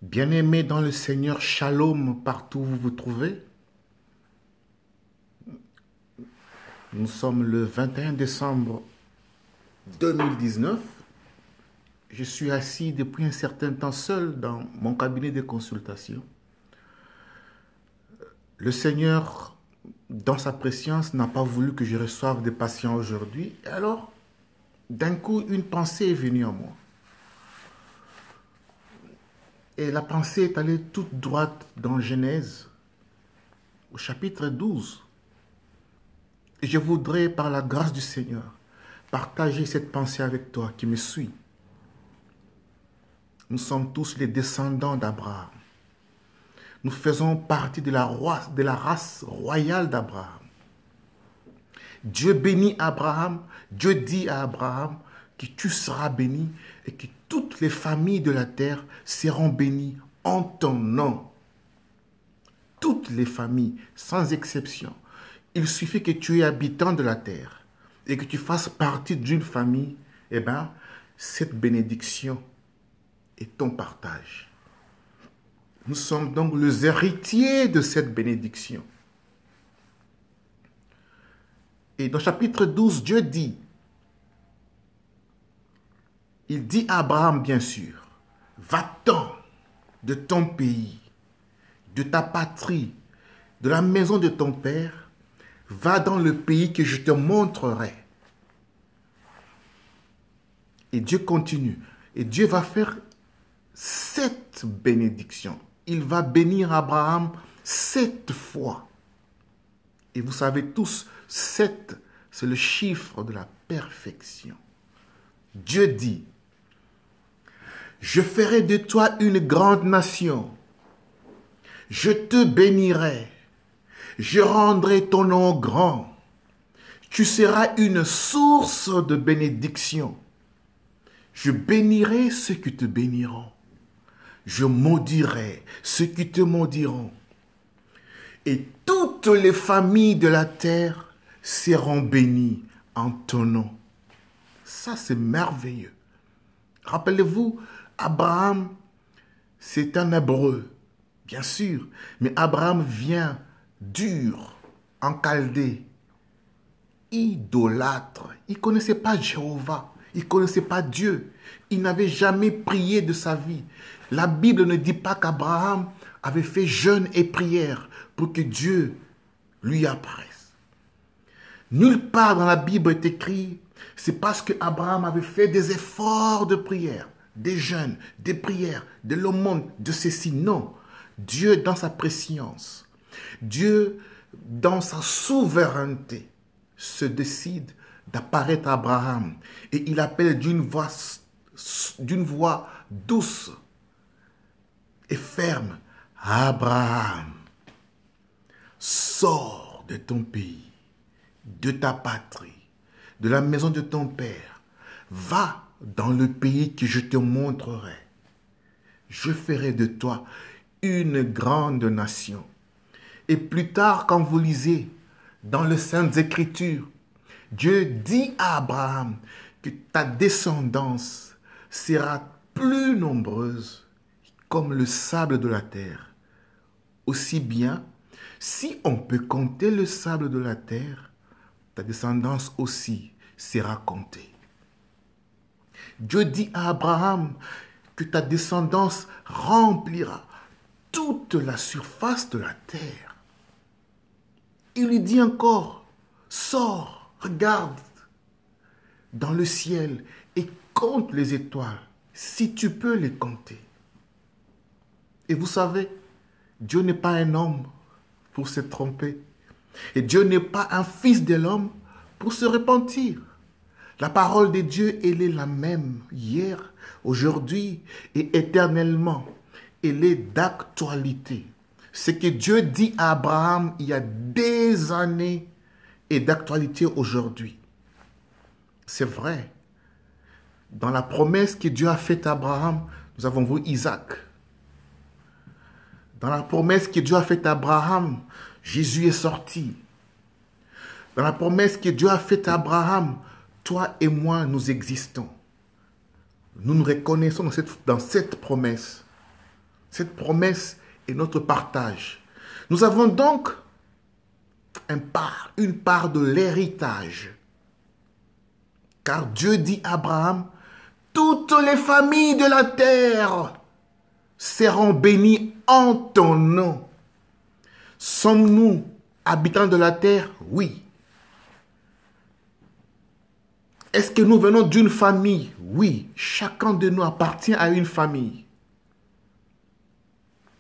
Bien-aimés dans le Seigneur, shalom partout où vous vous trouvez. Nous sommes le 21 décembre 2019. Je suis assis depuis un certain temps seul dans mon cabinet de consultation. Le Seigneur, dans sa préscience, n'a pas voulu que je reçoive des patients aujourd'hui. Et alors, d'un coup, une pensée est venue à moi. Et la pensée est allée toute droite dans Genèse, au chapitre 12. Et je voudrais, par la grâce du Seigneur, partager cette pensée avec toi qui me suit. Nous sommes tous les descendants d'Abraham. Nous faisons partie de la race royale d'Abraham. Dieu bénit Abraham, Dieu dit à Abraham que tu seras béni et que toutes les familles de la terre seront bénies en ton nom. Toutes les familles, sans exception. Il suffit que tu es habitant de la terre et que tu fasses partie d'une famille, eh bien, cette bénédiction est ton partage. Nous sommes donc les héritiers de cette bénédiction. Et dans le chapitre 12, Dieu dit, il dit à Abraham, bien sûr, va-t'en de ton pays, de ta patrie, de la maison de ton père, va dans le pays que je te montrerai. Et Dieu continue. Et Dieu va faire 7 bénédictions. Il va bénir Abraham 7 fois. Et vous savez tous, 7, c'est le chiffre de la perfection. Dieu dit, je ferai de toi une grande nation. Je te bénirai. Je rendrai ton nom grand. Tu seras une source de bénédiction. Je bénirai ceux qui te béniront. Je maudirai ceux qui te maudiront. Et toutes les familles de la terre seront bénies en ton nom. Ça, c'est merveilleux. Rappelez-vous, Abraham, c'est un hébreu, bien sûr. Mais Abraham vient d'Ur, en Chaldée, idolâtre. Il ne connaissait pas Jéhovah. Il ne connaissait pas Dieu. Il n'avait jamais prié de sa vie. La Bible ne dit pas qu'Abraham avait fait jeûne et prière pour que Dieu lui apparaisse. Nulle part dans la Bible est écrit, c'est parce qu'Abraham avait fait des efforts de prière, des jeûnes, des prières, de l'aumône, de ceci. Non. Dieu dans sa préscience, Dieu dans sa souveraineté se décide d'apparaître à Abraham et il appelle d'une voix douce et ferme, Abraham, sors de ton pays, de ta patrie, de la maison de ton père, va dans le pays que je te montrerai. Je ferai de toi une grande nation. Et plus tard, quand vous lisez dans les Saintes Écritures, Dieu dit à Abraham que ta descendance sera plus nombreuse comme le sable de la terre. Aussi bien, si on peut compter le sable de la terre, ta descendance aussi sera comptée. Dieu dit à Abraham que ta descendance remplira toute la surface de la terre. Il lui dit encore, sors, regarde dans le ciel et compte les étoiles, si tu peux les compter. Et vous savez, Dieu n'est pas un homme pour se tromper. Et Dieu n'est pas un fils de l'homme pour se repentir. La parole de Dieu, elle est la même hier, aujourd'hui et éternellement. Elle est d'actualité. Ce que Dieu dit à Abraham il y a des années est d'actualité aujourd'hui. C'est vrai. Dans la promesse que Dieu a faite à Abraham, nous avons vu Isaac. Dans la promesse que Dieu a faite à Abraham, Jésus est sorti. Dans la promesse que Dieu a faite à Abraham, toi et moi, nous existons. Nous nous reconnaissons dans cette promesse. Cette promesse est notre partage. Nous avons donc une part de l'héritage. Car Dieu dit à Abraham, toutes les familles de la terre seront bénies en ton nom. Sommes-nous habitants de la terre? Oui. Est-ce que nous venons d'une famille? Oui. Chacun de nous appartient à une famille.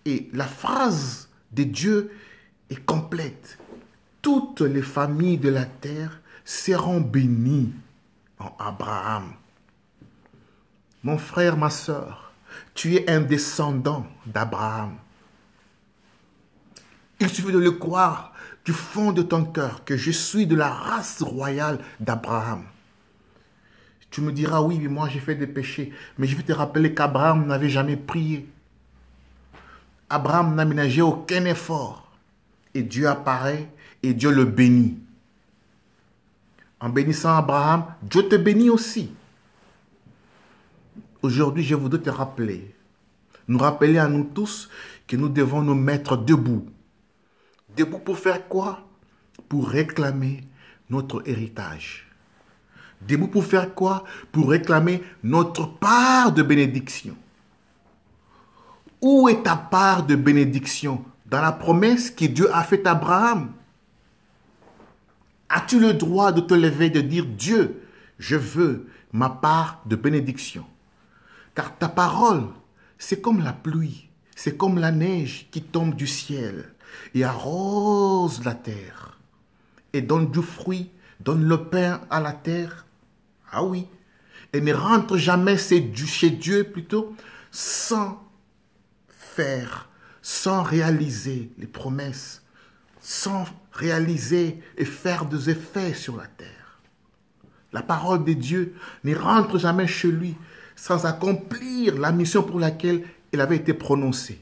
Et la phrase de Dieu est complète. Toutes les familles de la terre seront bénies en Abraham. Mon frère, ma sœur, tu es un descendant d'Abraham. Il suffit de le croire du fond de ton cœur que je suis de la race royale d'Abraham. Tu me diras, oui, mais moi j'ai fait des péchés. Mais je vais te rappeler qu'Abraham n'avait jamais prié. Abraham n'a ménagé aucun effort. Et Dieu apparaît et Dieu le bénit. En bénissant Abraham, Dieu te bénit aussi. Aujourd'hui, je voudrais te rappeler, nous rappeler à nous tous que nous devons nous mettre debout. Debout pour faire quoi? Pour réclamer notre héritage. Debout pour faire quoi? Pour réclamer notre part de bénédiction. Où est ta part de bénédiction? Dans la promesse que Dieu a faite à Abraham. As-tu le droit de te lever et de dire, Dieu, je veux ma part de bénédiction? Car ta parole, c'est comme la pluie, c'est comme la neige qui tombe du ciel et arrose la terre et donne du fruit, donne le pain à la terre. Ah oui, et ne rentre jamais chez Dieu plutôt sans faire, sans réaliser les promesses, sans réaliser et faire des effets sur la terre. La parole de Dieu ne rentre jamais chez lui sans accomplir la mission pour laquelle elle avait été prononcée.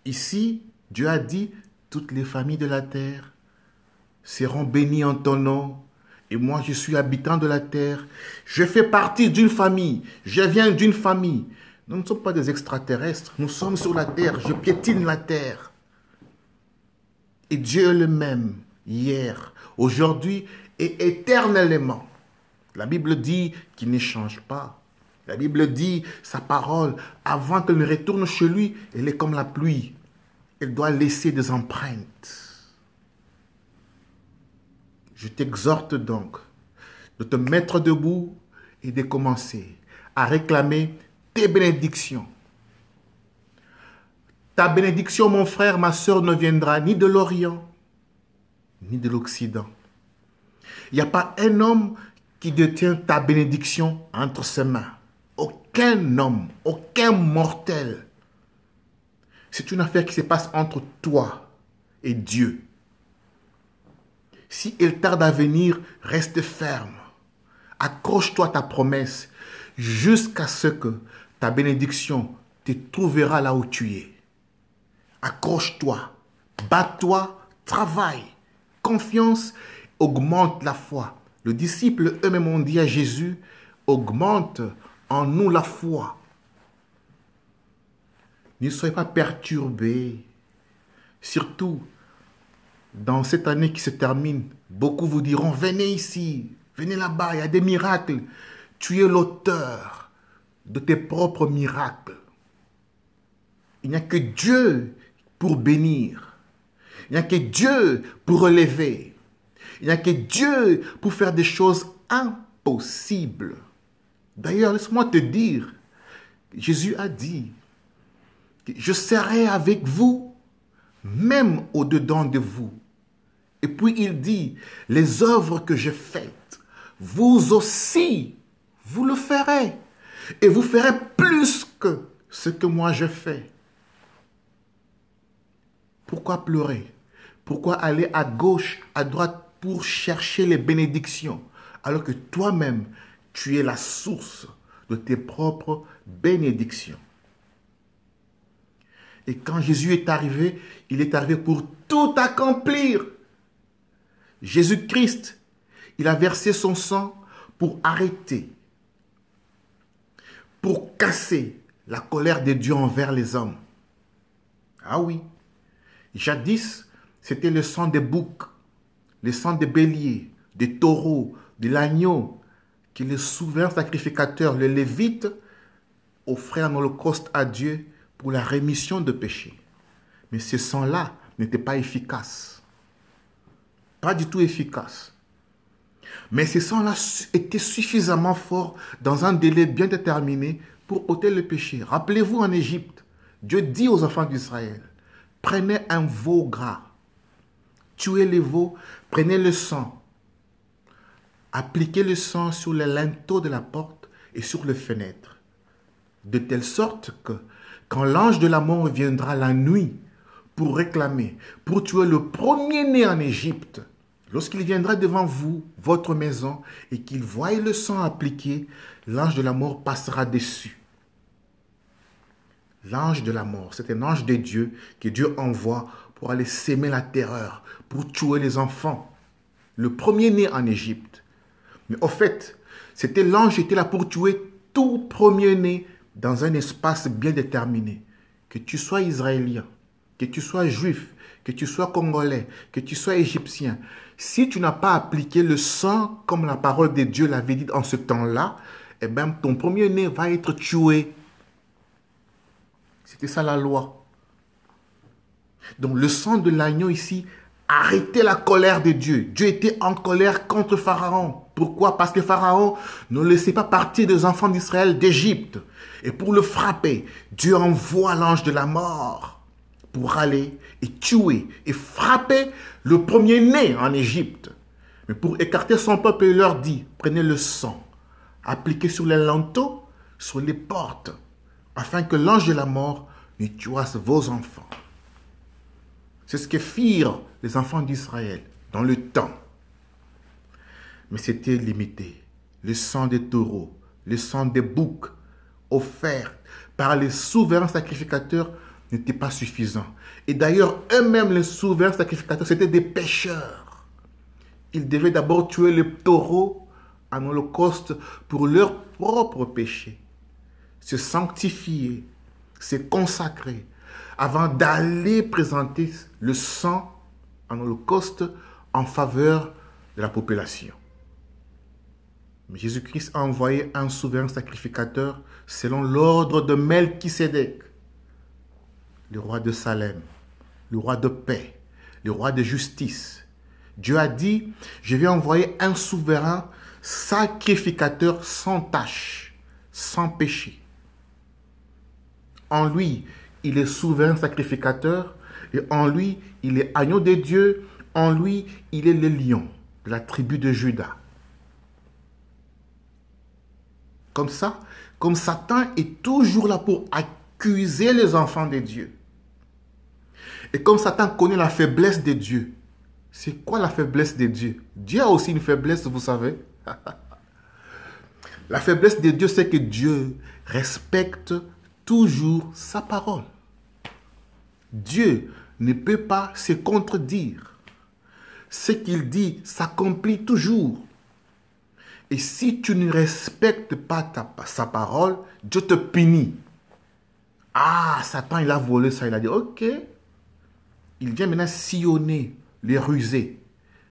Ici, Dieu a dit, toutes les familles de la terre seront bénies en ton nom. Et moi, je suis habitant de la terre. Je fais partie d'une famille. Je viens d'une famille. Nous ne sommes pas des extraterrestres. Nous sommes sur la terre. Je piétine la terre. Et Dieu est le même, hier, aujourd'hui et éternellement. La Bible dit qu'il ne change pas. La Bible dit, sa parole, avant qu'elle ne retourne chez lui, elle est comme la pluie. Elle doit laisser des empreintes. Je t'exhorte donc de te mettre debout et de commencer à réclamer tes bénédictions. Ta bénédiction, mon frère, ma soeur, ne viendra ni de l'Orient, ni de l'Occident. Il n'y a pas un homme qui détient ta bénédiction entre ses mains. Aucun homme, aucun mortel. C'est une affaire qui se passe entre toi et Dieu. Si elle tarde à venir, reste ferme. Accroche-toi à ta promesse jusqu'à ce que ta bénédiction te trouvera là où tu es. Accroche-toi, bats-toi, travaille. Confiance augmente la foi. Le disciple eux-mêmes ont dit à Jésus, augmente en nous la foi. Ne soyez pas perturbés. Surtout, dans cette année qui se termine, beaucoup vous diront, venez ici, venez là-bas, il y a des miracles. Tu es l'auteur de tes propres miracles. Il n'y a que Dieu pour bénir. Il n'y a que Dieu pour relever. Il n'y a que Dieu pour faire des choses impossibles. D'ailleurs, laisse-moi te dire, Jésus a dit, je serai avec vous, même au-dedans de vous. Et puis il dit, les œuvres que j'ai faites, vous aussi, vous le ferez. Et vous ferez plus que ce que moi je fais. Pourquoi pleurer? Pourquoi aller à gauche, à droite pour chercher les bénédictions, alors que toi-même, tu es la source de tes propres bénédictions? Et quand Jésus est arrivé, il est arrivé pour tout accomplir. Jésus-Christ, il a versé son sang pour arrêter, pour casser la colère de Dieu envers les hommes. Ah oui, jadis, c'était le sang des boucs, le sang des béliers, des taureaux, de l'agneau, que le souverain sacrificateur, le lévite, offrait en holocauste à Dieu pour la rémission de péchés. Mais ce sang-là n'était pas efficace. Pas du tout efficace. Mais ce sang-là était suffisamment fort dans un délai bien déterminé pour ôter le péché. Rappelez-vous en Égypte, Dieu dit aux enfants d'Israël, prenez un veau gras, tuez les veaux, prenez le sang, appliquez le sang sur les linteaux de la porte et sur les fenêtres, de telle sorte que quand l'ange de la mort viendra la nuit pour réclamer, pour tuer le premier-né en Égypte, lorsqu'il viendra devant vous, votre maison, et qu'il voie le sang appliqué, l'ange de la mort passera dessus. L'ange de la mort, c'est un ange de Dieu que Dieu envoie pour aller s'aimer la terreur, pour tuer les enfants. Le premier-né en Égypte. Mais au fait, l'ange qui était là pour tuer tout premier-né dans un espace bien déterminé. Que tu sois israélien, que tu sois juif, que tu sois congolais, que tu sois égyptien, si tu n'as pas appliqué le sang comme la parole de Dieu l'avait dit en ce temps-là, eh bien, ton premier-né va être tué. C'était ça la loi. Donc le sang de l'agneau ici arrêtait la colère de Dieu. Dieu était en colère contre Pharaon. Pourquoi? Parce que Pharaon ne laissait pas partir des enfants d'Israël d'Égypte. Et pour le frapper, Dieu envoie l'ange de la mort pour aller et tuer et frapper le premier-né en Égypte. Mais pour écarter son peuple, il leur dit, prenez le sang, appliquez sur les linteaux, sur les portes, afin que l'ange de la mort ne tuasse vos enfants. C'est ce que firent les enfants d'Israël dans le temps. Mais c'était limité. Le sang des taureaux, le sang des boucs offerts par les souverains sacrificateurs n'était pas suffisant. Et d'ailleurs, eux-mêmes, les souverains sacrificateurs, c'était des pécheurs. Ils devaient d'abord tuer les taureaux en holocauste pour leur propre péché. Se sanctifier, se consacrer, avant d'aller présenter le sang en holocauste en faveur de la population. Mais Jésus-Christ a envoyé un souverain sacrificateur selon l'ordre de Melchisédek, le roi de Salem, le roi de paix, le roi de justice. Dieu a dit, je vais envoyer un souverain sacrificateur sans tache, sans péché. En lui, il est souverain sacrificateur, et en lui, il est agneau de Dieu, en lui, il est le lion de la tribu de Juda. Comme ça, comme Satan est toujours là pour accuser les enfants de Dieu. Et comme Satan connaît la faiblesse de Dieu, c'est quoi la faiblesse de Dieu? Dieu a aussi une faiblesse, vous savez. La faiblesse de Dieu, c'est que Dieu respecte toujours sa parole. Dieu ne peut pas se contredire. Ce qu'il dit s'accomplit toujours. Et si tu ne respectes pas sa parole, Dieu te punit. Ah, Satan, il a volé ça. Il a dit, ok. Il vient maintenant sillonner les rusés.